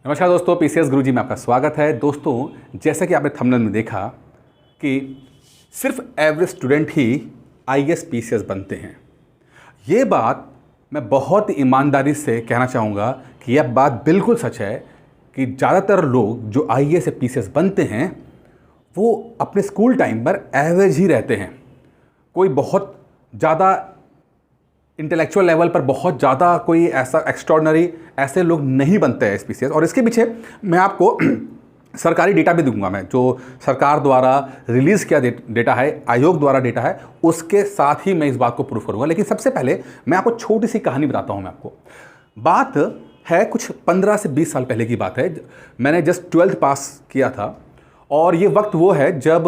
नमस्कार दोस्तों, पीसीएस गुरुजी में आपका स्वागत है। दोस्तों, जैसा कि आपने थंबनेल में देखा कि सिर्फ एवरेज स्टूडेंट ही आईएएस पीसीएस बनते हैं। ये बात मैं बहुत ईमानदारी से कहना चाहूँगा कि यह बात बिल्कुल सच है कि ज़्यादातर लोग जो आईएएस या पीसीएस बनते हैं वो अपने स्कूल टाइम पर एवरेज ही रहते हैं। कोई बहुत ज़्यादा इंटेलेक्चुअल लेवल पर बहुत ज़्यादा कोई ऐसा एक्स्ट्रॉर्डनरी ऐसे लोग नहीं बनते हैं पीसीएस। और इसके पीछे मैं आपको सरकारी डेटा भी दूंगा, मैं जो सरकार द्वारा रिलीज़ किया डेटा है, आयोग द्वारा डेटा है, उसके साथ ही मैं इस बात को प्रूफ करूँगा। लेकिन सबसे पहले मैं आपको छोटी सी कहानी बताता हूँ। मैं आपको बात है कुछ 15 से 20 साल पहले की बात है। मैंने जस्ट 12th पास किया था और ये वक्त वो है जब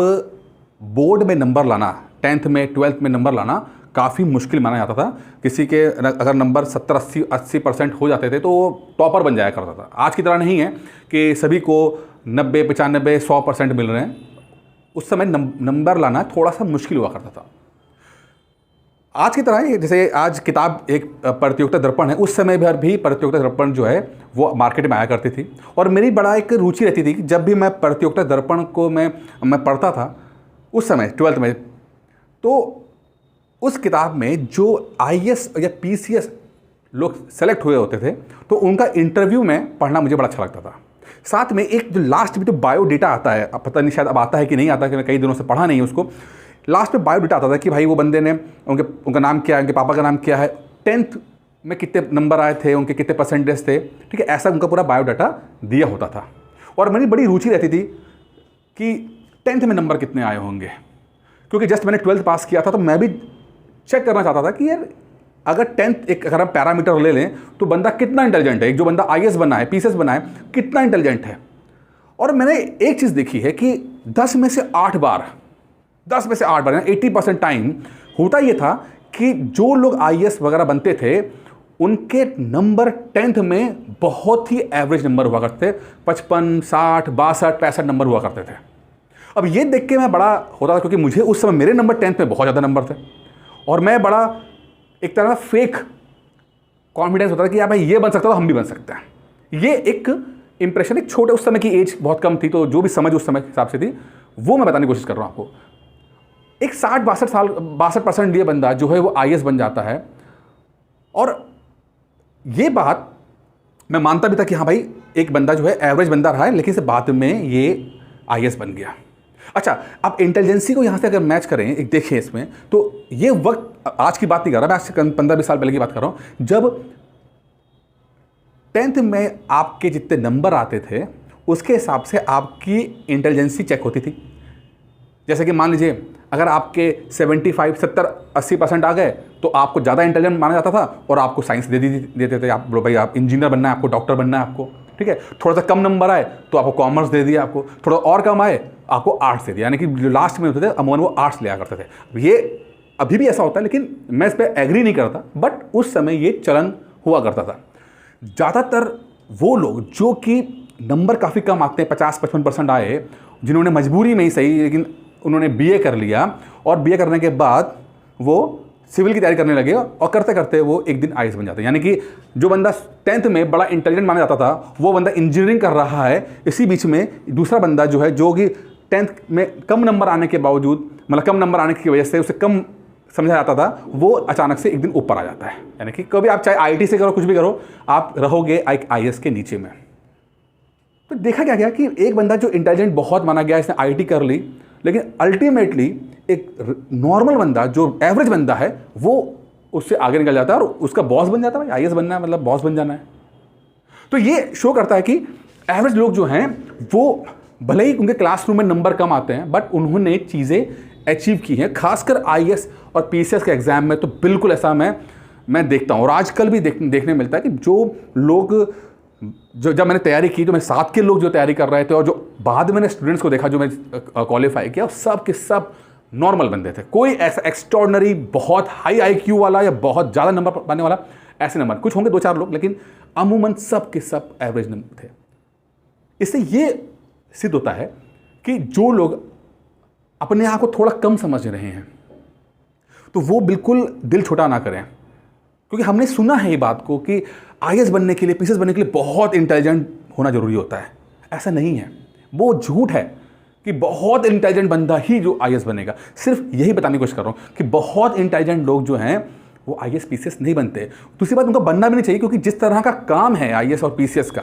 बोर्ड में नंबर लाना, 10th में 12th में नंबर लाना काफ़ी मुश्किल माना जाता था। किसी के अगर नंबर 70-80% हो जाते थे तो वो टॉपर बन जाया करता था। आज की तरह नहीं है कि सभी को 90-95-100% मिल रहे हैं। उस समय नंबर लाना थोड़ा सा मुश्किल हुआ करता था। आज की तरह जैसे आज किताब एक प्रतियोगिता दर्पण है, उस समय भी प्रतियोगिता दर्पण जो है वो मार्केट में आया करती थी। और मेरी बड़ा एक रुचि रहती थी कि जब भी मैं प्रतियोगिता दर्पण को मैं पढ़ता था उस समय 12th में, तो उस किताब में जो आईएएस या पीसीएस लोग सेलेक्ट हुए होते थे तो उनका इंटरव्यू में पढ़ना मुझे बड़ा अच्छा लगता था। साथ में एक जो लास्ट में जो बायो डेटा आता है, अब पता नहीं शायद अब आता है कि नहीं आता, कि मैं कई दिनों से पढ़ा नहीं है उसको। लास्ट में बायो डेटा आता था कि भाई वो बंदे ने उनका नाम क्या है, उनके पापा का नाम क्या है, 10th में कितने नंबर आए थे, उनके कितने परसेंटेज थे, ठीक है, ऐसा उनका पूरा बायोडाटा दिया होता था। और मेरी बड़ी रुचि रहती थी कि 10th में नंबर कितने आए होंगे, क्योंकि जस्ट मैंने 12th पास किया था तो मैं भी चेक करना चाहता था कि यार अगर 10th एक अगर हम पैरामीटर ले लें तो बंदा कितना इंटेलिजेंट है, एक जो बंदा आईएएस बना है, पीसीएस बना है, कितना इंटेलिजेंट है। और मैंने एक चीज़ देखी है कि 10 में से 8 बार 80% टाइम होता ये था कि जो लोग आईएएस वगैरह बनते थे उनके नंबर 10th में बहुत ही एवरेज नंबर हुआ करते थे। 55, 60, 62, 65 नंबर हुआ करते थे। अब ये देख के मैं बड़ा होता था, क्योंकि मुझे उस समय मेरे नंबर 10th में बहुत ज़्यादा नंबर थे और मैं बड़ा एक तरह का फेक कॉन्फिडेंस होता था कि यार भाई ये बन सकता तो हम भी बन सकते हैं। ये एक इंप्रेशन, एक छोटे, उस समय की एज बहुत कम थी तो जो भी समझ उस समय के हिसाब से थी वो मैं बताने की कोशिश कर रहा हूँ आपको। एक 62% लिए बंदा जो है वो आईएएस बन जाता है। और ये बात मैं मानता भी था कि हाँ भाई एक बंदा जो है एवरेज बंदा रहा है, लेकिन से बाद में ये आईएएस बन गया। अच्छा, अब इंटेलिजेंसी को यहाँ से अगर मैच करें, एक देखिए इसमें, तो ये वक्त आज की बात नहीं कर रहा मैं, आज से 15-20 साल पहले की बात कर रहा हूँ, जब 10th में आपके जितने नंबर आते थे उसके हिसाब से आपकी इंटेलिजेंसी चेक होती थी। जैसे कि मान लीजिए अगर आपके 75, 70, 80% आ गए तो आपको ज़्यादा इंटेलिजेंट माना जाता था और आपको साइंस देते थे। आप बोलो भाई आप इंजीनियर बनना है, आपको डॉक्टर बनना है आपको, ठीक है। थोड़ा सा कम नंबर आए तो आपको कॉमर्स दे दिया, आपको थोड़ा और कम आए आपको आर्ट्स दे दिया। यानी कि जो लास्ट में होते थे अमूमन वो आर्ट्स लिया करते थे। ये अभी भी ऐसा होता है, लेकिन मैं इस पर एग्री नहीं करता, बट उस समय ये चलन हुआ करता था। ज़्यादातर वो लोग जो कि नंबर काफ़ी कम आते हैं, 50-55% आए, जिन्होंने मजबूरी में ही सही लेकिन उन्होंने बीए कर लिया और बीए करने के बाद वो सिविल की तैयारी करने लगे और करते करते वो एक दिन आईएएस बन जाते हैं। यानी कि जो बंदा 10th में बड़ा इंटेलिजेंट माना जाता था वो बंदा इंजीनियरिंग कर रहा है। इसी बीच में दूसरा बंदा जो है, जो कि 10th में कम नंबर आने के बावजूद, मतलब कम नंबर आने की वजह से उसे कम समझा जाता था, वो अचानक से एक दिन ऊपर आ जाता है। यानी कि कभी आप चाहे आईटी से करो, कुछ भी करो, आप रहोगे एक आईएएस के नीचे में। तो देखा क्या गया कि एक बंदा जो इंटेलिजेंट बहुत माना गया, इसने आईटी कर ली, लेकिन अल्टीमेटली एक नॉर्मल बंदा जो एवरेज बंदा है वो उससे आगे निकल जाता है और उसका बॉस बन जाता है। आईएएस बनना है मतलब बॉस बन जाना है। तो ये शो करता है कि एवरेज लोग जो हैं वो भले ही उनके क्लासरूम में नंबर कम आते हैं, बट उन्होंने चीज़ें अचीव की हैं। खासकर आईएएस और पीसीएस के एग्जाम में तो बिल्कुल ऐसा मैं देखता हूँ और आजकल भी देखने मिलता है कि जो लोग जब मैंने तैयारी की तो मेरे साथ के लोग जो तैयारी कर रहे थे और जो बाद में मैंने स्टूडेंट्स को देखा जो मैं क्वालिफाई किया, सब के सब नॉर्मल बंदे थे। कोई ऐसा एक्स्ट्रॉर्डनरी बहुत हाई आईक्यू वाला या बहुत ज़्यादा नंबर पाने वाला ऐसे नंबर कुछ होंगे, 2-4 लोग, लेकिन अमूमन सब के सब एवरेज नंबर थे। इससे ये सिद्ध होता है कि जो लोग अपने आप को थोड़ा कम समझ रहे हैं तो वो बिल्कुल दिल छोटा ना करें, क्योंकि हमने सुना है ये बात को कि आईएएस बनने के लिए, पीसीएस बनने के लिए बहुत इंटेलिजेंट होना ज़रूरी होता है, ऐसा नहीं है। वो झूठ है कि बहुत इंटेलिजेंट बंदा ही जो आईएएस बनेगा। सिर्फ यही बताने की कोशिश कर रहा हूँ कि बहुत इंटेलिजेंट लोग जो हैं वो आईएएस पीसीएस नहीं बनते। दूसरी बात, उनको बनना भी नहीं चाहिए, क्योंकि जिस तरह का काम है आईएएस और पीसीएस का,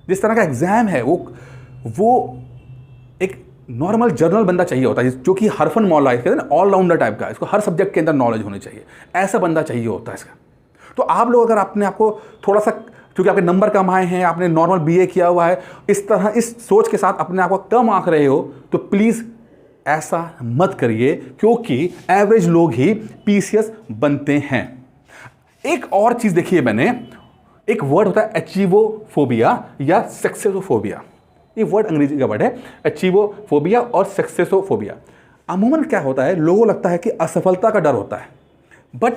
जिस तरह का एग्ज़ाम है, वो एक नॉर्मल जर्नल बंदा चाहिए होता है, जो कि हरफन मौला कहते हैं ना, ऑलराउंडर टाइप का, इसको हर सब्जेक्ट के अंदर नॉलेज होनी चाहिए, ऐसा बंदा चाहिए होता है इसका। तो आप लोग अगर अपने आप को थोड़ा सा, क्योंकि आपके नंबर कम आए हैं, आपने नॉर्मल बीए किया हुआ है, इस तरह इस सोच के साथ अपने आप को कम आंक रहे हो, तो प्लीज़ ऐसा मत करिए, क्योंकि एवरेज लोग ही पीसीएस बनते हैं। एक और चीज़ देखिए, मैंने एक वर्ड होता है अचीवोफोबिया या सक्सेसोफोबिया। ये वर्ड अंग्रेजी का वर्ड है, अचीवोफोबिया और सक्सेसोफोबिया। अमूमन क्या होता है, लोगों को लगता है कि असफलता का डर होता है, बट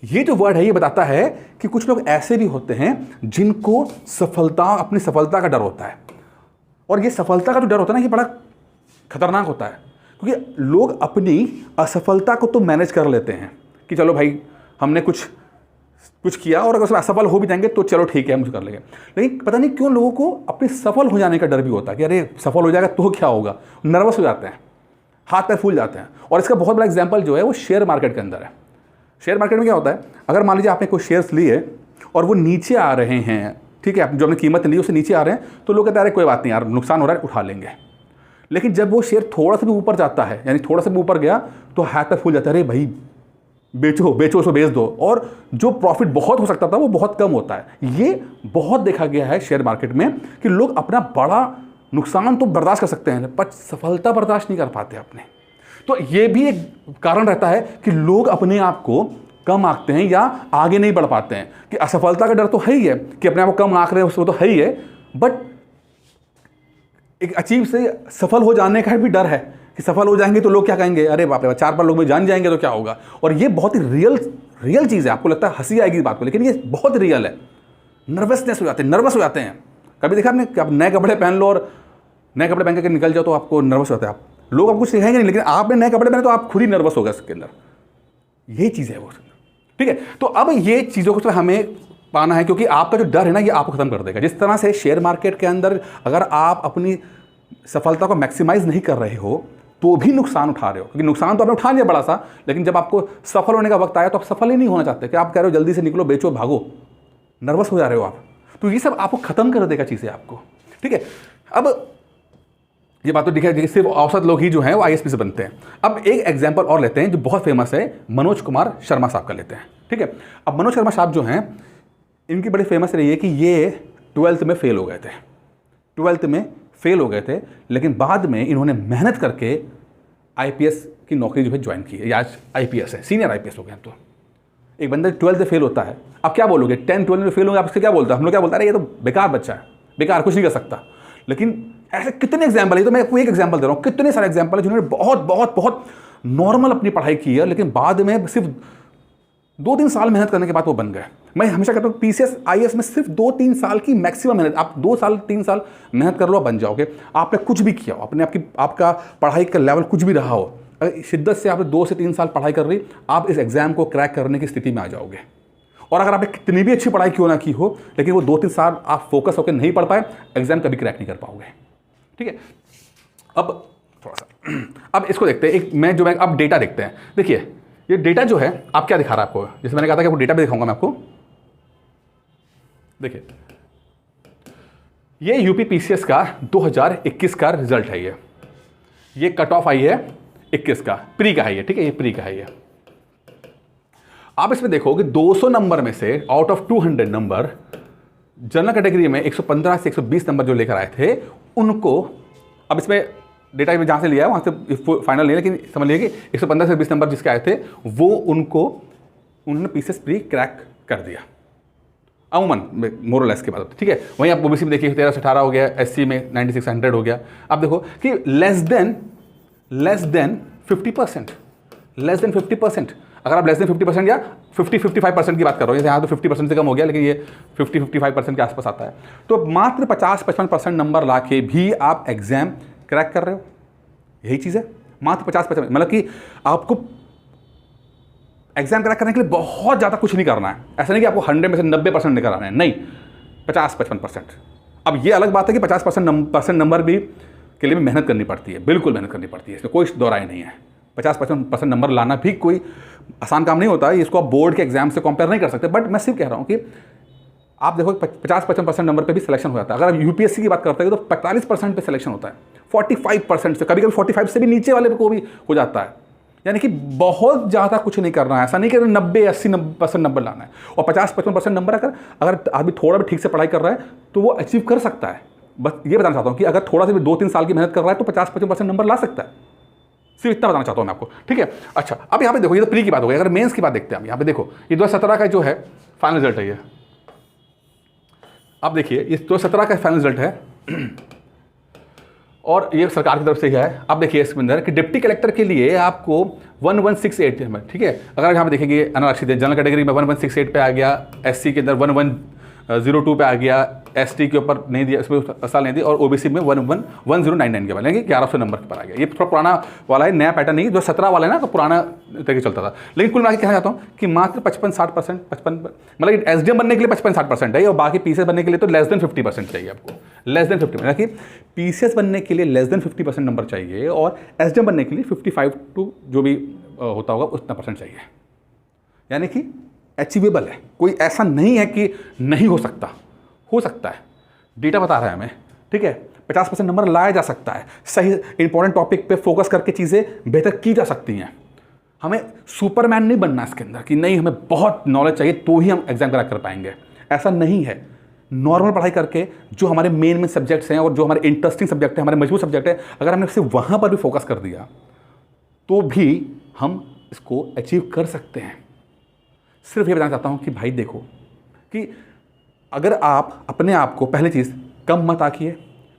ये जो वर्ड है ये बताता है कि कुछ लोग ऐसे भी होते हैं जिनको अपनी सफलता का डर होता है। और ये सफलता का जो डर होता है ना, ये बड़ा खतरनाक होता है, क्योंकि लोग अपनी असफलता को तो मैनेज कर लेते हैं कि चलो भाई हमने कुछ किया और अगर उसमें असफल हो भी जाएंगे तो चलो ठीक है, हम कर लेंगे। लेकिन पता नहीं क्यों लोगों को अपने सफल हो जाने का डर भी होता है कि अरे सफल हो जाएगा तो क्या होगा, नर्वस हो जाते हैं, हाथ पैर फूल जाते हैं। और इसका बहुत बड़ा एग्जाम्पल जो है वो शेयर मार्केट के अंदर है। शेयर मार्केट में क्या होता है, अगर मान लीजिए आपने कोई शेयर्स लिए और वो नीचे आ रहे हैं, ठीक है, जो आपने कीमत ली उससे नीचे आ रहे हैं, तो लोग कहते हैं अरे कोई बात नहीं यार, नुकसान हो रहा है, उठा लेंगे। लेकिन जब वो शेयर थोड़ा सा भी ऊपर जाता है, यानी थोड़ा सा भी ऊपर गया, तो हाथ पैर फूल जाता है, अरे भाई बेचो उसको बेच दो, और जो प्रॉफिट बहुत हो सकता था वो बहुत कम होता है। ये बहुत देखा गया है शेयर मार्केट में कि लोग अपना बड़ा नुकसान तो बर्दाश्त कर सकते हैं, पर सफलता बर्दाश्त नहीं कर पाते अपने। तो ये भी एक कारण रहता है कि लोग अपने आप को कम आंकते हैं या आगे नहीं बढ़ पाते हैं, कि असफलता का डर तो है ही है कि अपने आप को कम आंक रहे हैं, उसको तो है ही है, बट एक अचीव से सफल हो जाने का भी डर है कि सफल हो जाएंगे तो लोग क्या कहेंगे, अरे बाप रे, 4 बार लोग में जान जाएंगे तो क्या होगा। और ये बहुत ही रियल चीज़ है। आपको लगता है हंसी आएगी इस बात को, लेकिन ये बहुत रियल है। नर्वस हो जाते हैं। कभी देखा आपने कि आप नए कपड़े पहन लो और नए कपड़े पहन के निकल जाओ तो आपको नर्वस होता है। आप लोग आपको सिखाएंगे नहीं, लेकिन आपने नए कपड़े पहने तो आप खुद ही नर्वस हो गए इसके अंदर। ये चीज़ है वो, ठीक है। तो अब ये चीज़ों को तो हमें पाना है, क्योंकि आपका जो डर है ना, ये आपको खत्म कर देगा। जिस तरह से शेयर मार्केट के अंदर अगर आप अपनी सफलता को मैक्सिमाइज नहीं कर रहे हो तो भी नुकसान उठा रहे हो, क्योंकि नुकसान तो आपने उठा लिया बड़ा सा, लेकिन जब आपको सफल होने का वक्त आया तो आप सफल ही नहीं होना चाहते, कि आप कह रहे हो जल्दी से निकलो, बेचो, भागो, नर्वस हो जा रहे हो आप। तो ये सब आपको खत्म कर देगा चीज़ें आपको, ठीक है। अब ये बात तो दिखा है, सिर्फ औसत लोग ही जो हैं वो आईएएस से बनते हैं। अब एक एग्जाम्पल और लेते हैं जो बहुत फेमस है, मनोज कुमार शर्मा साहब का लेते हैं, ठीक है। अब मनोज शर्मा साहब जो हैं, इनकी बड़ी फेमस रही है कि ये 12th में फेल हो गए थे। 12th में फेल हो गए थे, लेकिन बाद में इन्होंने मेहनत करके आईपीएस की नौकरी जो है ज्वाइन की है, या आज आईपीएस है, सीनियर आईपीएस हो गए हैं। तो एक बंदा 12th में फेल होता है, आप क्या बोलोगे, 10-12 में फेल होगा, आप इससे क्या बोलते हैं, हम लोग क्या बोलते हैं, अरे ये तो बेकार बच्चा है, बेकार, कुछ नहीं कर सकता। लेकिन ऐसे कितने एग्जाम्पल है, तो मैं आपको एक एग्जाम्पल दे रहा हूँ, कितने सारे एग्जाम्पल है जिन्होंने बहुत बहुत बहुत नॉर्मल अपनी पढ़ाई की है, लेकिन बाद में सिर्फ 2-3 साल मेहनत करने के बाद वो बन गए। मैं हमेशा कहता हूँ पीसीएस आईएएस में सिर्फ 2-3 साल की मैक्सिमम मेहनत, आप 2-3 साल मेहनत कर लो, बन जाओगे। आपने कुछ भी किया हो, अपने आपका पढ़ाई का लेवल कुछ भी रहा हो, अगर शिद्दत से आपने 2 से 3 साल पढ़ाई कर रही, आप इस एग्जाम को क्रैक करने की स्थिति में आ जाओगे। और अगर आपने कितनी भी अच्छी पढ़ाई क्यों ना की हो, लेकिन वो 2-3 साल आप फोकस होकर नहीं पढ़ पाए, एग्जाम कभी क्रैक नहीं कर पाओगे, ठीक है। अब थोड़ा सा अब इसको देखते हैं, अब डेटा देखते हैं। देखिए ये डेटा जो है, आप क्या दिखा रहा है आपको, जैसे मैंने कहा था कि वो डेटा भी दिखाऊंगा मैं आपको। देखिए ये यूपी पीसीएस का 2021 का रिजल्ट है। ये कट ऑफ आई है 21 का, प्री का है ये, ठीक है, ये प्री का है ये। आप इसमें देखो कि 200 नंबर में से out of 200 number general category में 115 से 120 नंबर जो लेकर आए थे उनको, अब इसमें डेटा में जहाँ से लिया है वहाँ से फाइनल नहीं, लेकिन समझ लीजिए कि 115 से 20 नंबर जिसके आए थे वो उन्होंने पीसीएस प्री क्रैक कर दिया, अमूमन मोरलेस के बाद, ठीक है। वहीं आप ओबीसी में देखिए 13 से 18 हो गया, एससी में 9600 हो गया। आप देखो कि लेस देन 50%, लेस देन 50%, अगर आप लेस देन 50% या 50-55% की बात कर रहे हो, यहाँ तो 50% से कम हो गया, लेकिन ये 50-55% के आसपास आता है, तो मात्र 50-55% नंबर ला के भी आप एग्जाम क्रैक कर रहे हो। यही चीज़ है, मात्र 50-55, मतलब कि आपको एग्जाम क्रैक करने के लिए बहुत ज़्यादा कुछ नहीं करना है। ऐसा नहीं कि आपको 100 में से 90% निकल आना है, नहीं, 50-55%। अब ये अलग बात है कि 50% नंबर भी के लिए भी मेहनत करनी पड़ती है, बिल्कुल मेहनत करनी पड़ती है, इसमें कोई दो राय नहीं है। 50% नंबर लाना भी कोई आसान काम नहीं होता है, इसको आप बोर्ड के एग्जाम से कंपेयर नहीं कर सकते। बट मैं सिर्फ कह रहा हूँ कि आप देखो 50-55% नंबर पे भी सिलेक्शन हो जाता है। अगर आप यूपीएससी की बात करते हैं तो 45% पे सिलेक्शन होता है, 45% से, कभी कभी 45 से भी नीचे वाले को भी हो जाता है। यानी कि बहुत ज़्यादा कुछ नहीं करना है, ऐसा नहीं कि 90-80% नंबर लाना है। और 50-55% नंबर अगर आदमी थोड़ा भी ठीक से पढ़ाई कर रहा है तो वो अचीव कर सकता है। बस ये बताना चाहता हूँ कि अगर थोड़ा सा भी 2-3 साल की मेहनत कर रहा है तो 50-55% नंबर ला सकता है, सिर्फ इतना बताना चाहता हूँ मैं आपको, ठीक है। अच्छा, अब यहाँ पे देखो, ये तो प्री की बात हो गई। अगर मेंस की बात देखते हैं हम, यहाँ पे देखो ये 2017 का जो है फाइनल रिजल्ट है ये। अब देखिए ये 2017 का फाइनल रिजल्ट है और ये सरकार की तरफ से है। अब देखिए इसके अंदर कि डिप्टी कलेक्टर के लिए आपको 1168 है, ठीक है। अगर यहाँ पे देखेंगे अनारक्षित जनरल कैटेगरी में 1168 पे आ गया, एससी के अंदर 1102 पे आ गया, एसटी के ऊपर नहीं दिया, इसमें साल नहीं दिया, और ओबीसी में 1099 के वाले 1100 नंबर के पर आ गया। ये थोड़ा पुराना वाला है, नया पैटर्न नहीं, जो 17 वाला है ना तो पुराना तरीके चलता था। लेकिन कुल मिला के कहना चाहता हूँ कि मात्र 55-60%, 55 मतलब एसडीएम बनने के लिए 55-60% है, और बाकी पीसीएस बनने के लिए तो लेस देन 50% चाहिए आपको, लेस देन 50%। यानी कि पीसीएस बनने के लिए लेस देन 50% नंबर चाहिए और एसडीएम बनने के लिए 55 टू जो भी होता होगा उतना परसेंट चाहिए। यानी कि अचीवेबल है, कोई ऐसा नहीं है कि नहीं हो सकता है। डेटा बता रहा है हमें, ठीक है। 50% नंबर लाया जा सकता है, सही इंपॉर्टेंट टॉपिक पे फोकस करके चीज़ें बेहतर की जा सकती हैं। हमें सुपरमैन नहीं बनना इसके अंदर कि नहीं हमें बहुत नॉलेज चाहिए तो ही हम एग्जाम क्रैक कर पाएंगे, ऐसा नहीं है। नॉर्मल पढ़ाई करके जो हमारे मेन सब्जेक्ट्स हैं और जो हमारे इंटरेस्टिंग सब्जेक्ट है, हमारे मजबूत सब्जेक्ट है, अगर हमने सिर्फ वहाँ पर भी फोकस कर दिया तो भी हम इसको अचीव कर सकते हैं। सिर्फ ये बताना चाहता हूँ कि भाई देखो कि अगर आप अपने आप को पहली चीज़ कम मत आंकिए,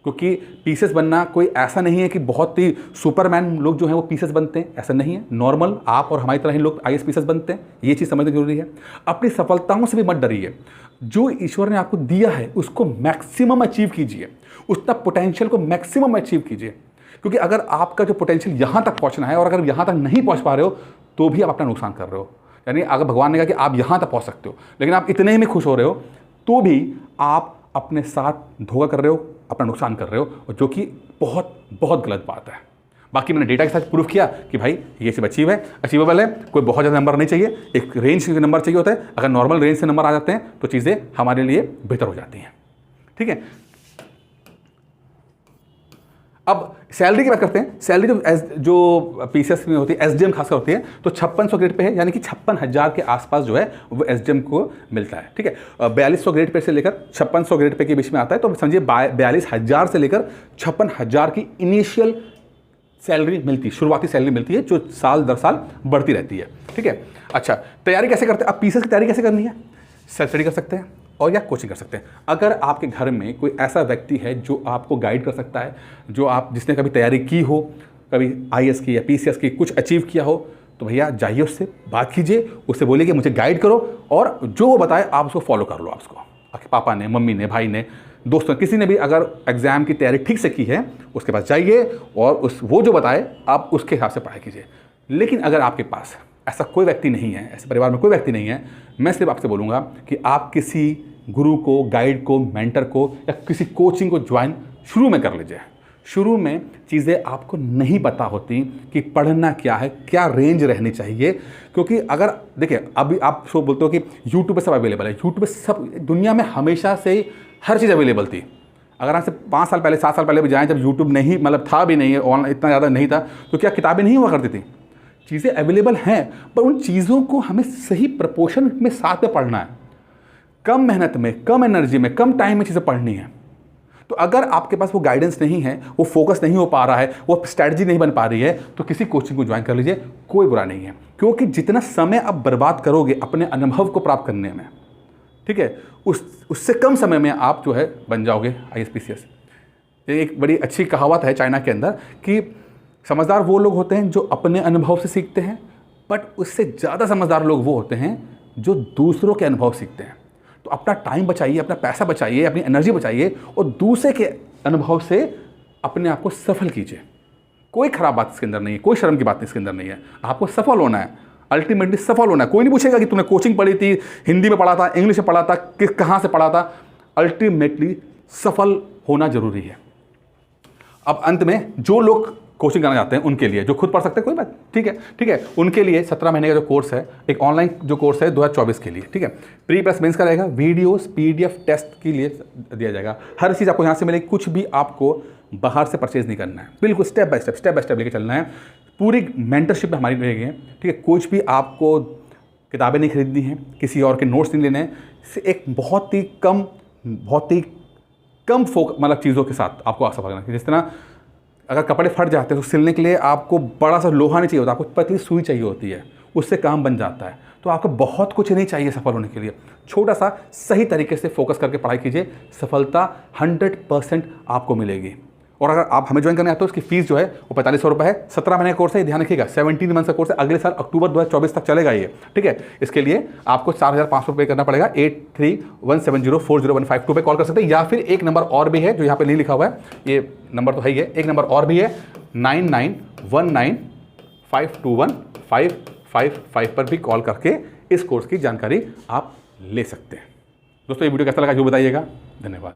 क्योंकि पीसीएस बनना कोई ऐसा नहीं है कि बहुत ही सुपरमैन लोग जो हैं वो पीसीएस बनते हैं, ऐसा नहीं है। नॉर्मल आप और हमारी तरह ही लोग आईएएस पीसीएस बनते हैं, ये चीज़ समझना जरूरी है। अपनी सफलताओं से भी मत डरिए, जो ईश्वर ने आपको दिया है उसको मैक्सिमम अचीव कीजिए, उसका पोटेंशियल को मैक्सिमम अचीव कीजिए। क्योंकि अगर आपका जो पोटेंशियल यहाँ तक पहुँचना है और अगर यहाँ तक नहीं पहुँच पा रहे हो तो भी आप अपना नुकसान कर रहे हो। यानी अगर भगवान ने कहा कि आप यहाँ तक पहुँच सकते हो लेकिन आप इतने ही में खुश हो रहे हो तो भी आप अपने साथ धोखा कर रहे हो, अपना नुकसान कर रहे हो, और जो कि बहुत बहुत गलत बात है। बाकी मैंने डेटा के साथ प्रूफ किया कि भाई ये सब अचीवेबल है, कोई बहुत ज़्यादा नंबर नहीं चाहिए, एक रेंज के नंबर चाहिए होता है। अगर नॉर्मल रेंज से नंबर आ जाते हैं तो चीज़ें हमारे लिए बेहतर हो जाती हैं, ठीक है। अब सैलरी की बात करते हैं। सैलरी जो पीसीएस में होती है, एसडीएम खासकर होती है, तो 5600 ग्रेड पे है, यानी कि 56,000 के आसपास जो है वो एसडीएम को मिलता है, ठीक है। 4200 ग्रेड पे से लेकर 5600 ग्रेड पे के बीच में आता है, तो समझिए 42,000 से लेकर 56,000 की इनिशियल सैलरी मिलती है, शुरुआती सैलरी मिलती है, जो साल दर साल बढ़ती रहती है, ठीक है। अच्छा, तैयारी कैसे करते हैं? अब पीसीएस की तैयारी कैसे करनी है? सेल्फ स्टडी कर सकते हैं और या कोचिंग कर सकते हैं। अगर आपके घर में कोई ऐसा व्यक्ति है जो आपको गाइड कर सकता है, जिसने कभी तैयारी की हो, कभी आईएएस की या पीसीएस की, कुछ अचीव किया हो, तो भैया जाइए उससे बात कीजिए, उससे बोलिए कि मुझे गाइड करो, और जो वो बताए आप उसको फॉलो कर लो। आप उसको आपके पापा ने, मम्मी ने, भाई ने, दोस्तों, किसी ने भी अगर एग्जाम की तैयारी ठीक से की है उसके पास जाइए और वो जो बताए आप उसके हिसाब से पढ़ाई कीजिए। लेकिन अगर आपके पास ऐसा कोई व्यक्ति नहीं है, ऐसे परिवार में कोई व्यक्ति नहीं है, मैं सिर्फ आपसे बोलूँगा कि आप किसी गुरु को, गाइड को, मेंटर को या किसी कोचिंग को ज्वाइन शुरू में कर लीजिए। शुरू में चीज़ें आपको नहीं पता होती कि पढ़ना क्या है, क्या रेंज रहनी चाहिए। क्योंकि अगर देखिए अभी आप सो बोलते हो कि यूट्यूब पे सब अवेलेबल है, यूट्यूब पे सब, दुनिया में हमेशा से ही हर चीज़ अवेलेबल थी। अगर आपसे 5 साल पहले, 7 साल पहले भी जाएँ, जब यूट्यूब नहीं, मतलब था भी नहीं, ऑनलाइन इतना ज़्यादा नहीं था, तो क्या किताबें नहीं हुआ करती थी? चीज़ें अवेलेबल हैं, पर उन चीज़ों को हमें सही प्रपोर्शन में साथ में पढ़ना है। कम मेहनत में, कम एनर्जी में, कम टाइम में चीज़ें पढ़नी है। तो अगर आपके पास वो गाइडेंस नहीं है, वो फोकस नहीं हो पा रहा है, वो स्ट्रैटेजी नहीं बन पा रही है, तो किसी कोचिंग को ज्वाइन कर लीजिए, कोई बुरा नहीं है। क्योंकि जितना समय आप बर्बाद करोगे अपने अनुभव को प्राप्त करने में, ठीक है, उससे कम समय में आप जो है बन जाओगे आईएएस पीसीएस। एक बड़ी अच्छी कहावत है चाइना के अंदर कि समझदार वो लोग होते हैं जो अपने अनुभव से सीखते हैं, बट उससे ज़्यादा समझदार लोग वो होते हैं जो दूसरों के अनुभव सीखते हैं। तो अपना टाइम बचाइए, अपना पैसा बचाइए, अपनी एनर्जी बचाइए और दूसरे के अनुभव से अपने आप को सफल कीजिए। कोई ख़राब बात इसके अंदर नहीं है, कोई शर्म की बात इसके अंदर नहीं है। आपको सफल होना है, अल्टीमेटली सफल होना है। कोई नहीं पूछेगा कि तुमने कोचिंग पढ़ी थी, हिंदी में पढ़ा था, इंग्लिश में पढ़ा था, कहाँ से पढ़ा था। अल्टीमेटली सफल होना जरूरी है। अब अंत में जो लोग कोचिंग करना चाहते हैं उनके लिए, जो खुद पढ़ सकते हैं कोई बात, ठीक है, उनके लिए 17 महीने का जो कोर्स है, एक ऑनलाइन जो कोर्स है 2024 के लिए, ठीक है, प्री प्लस मेंस का रहेगा, वीडियोस PDF टेस्ट के लिए दिया जाएगा, हर चीज़ आपको यहाँ से मिलेगी, कुछ भी आपको बाहर से परचेज नहीं करना है, बिल्कुल स्टेप बाय स्टेप लेके चलना है। पूरी मेंटरशिप में हमारी रहेगी, ठीक है, कुछ भी आपको किताबें नहीं खरीदनी है, किसी और के नोट्स नहीं लेने हैं, एक बहुत ही कम मतलब चीज़ों के साथ आपको सफल करना है। जिस तरह अगर कपड़े फट जाते हैं तो सिलने के लिए आपको बड़ा सा लोहा नहीं चाहिए होता, आपको पतली सुई चाहिए होती है, उससे काम बन जाता है। तो आपको बहुत कुछ नहीं चाहिए सफल होने के लिए, छोटा सा सही तरीके से फोकस करके पढ़ाई कीजिए, सफलता 100% आपको मिलेगी। और अगर आप हमें ज्वाइन करने आते हो, उसकी फीस जो है वो 4500 रुपये है, 17 महीने का कोर्स है, ध्यान रखिएगा, 17 मंथ का कोर्स है, अगले साल अक्टूबर 2024 तक चलेगा ये, ठीक है। इसके लिए आपको 4500 रुपये करना पड़ेगा। 8317040152 पे कॉल कर सकते हैं, या फिर एक नंबर और भी है जो यहाँ पे नहीं लिखा हुआ है, ये नंबर तो है ही है, एक नंबर और भी है 9919521555 पर भी कॉल करके इस कोर्स की जानकारी आप ले सकते हैं। दोस्तों ये वीडियो कैसा लगा जो बताइएगा। धन्यवाद।